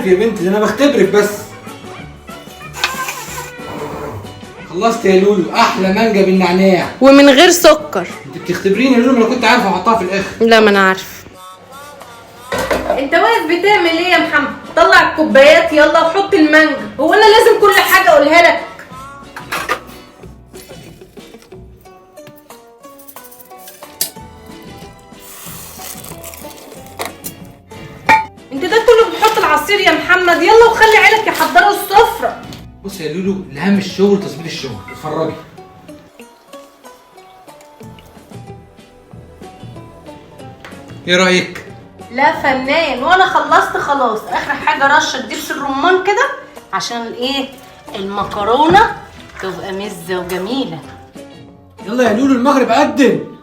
عارف يا بنتي، ده انا بختبرك بس. خلصت يا لولو، احلى مانجا بالنعناع ومن غير سكر. انت بتختبريني يا لولو؟ ما انا كنت عارف احطها في الاخر. لا ما انا عارف. انت واقف بتعمل ايه يا محمد؟ طلع الكوبايات يلا وحط المانجا. هو انا لازم كل حاجه اقولها لك؟ انت ده كله بتحط العصير يا محمد. يلا وخلي عيلك يحضروا السفره. بص يا لولو، الاهم الشغل تظبيط الشغل. اتفرجي. ايه رايك؟ لا فنان، وانا خلصت خلاص. اخر حاجه رشه دبس الرمان كده عشان الايه، المكرونه تبقى مزه وجميله. يلا يا لولو، المغرب قدم.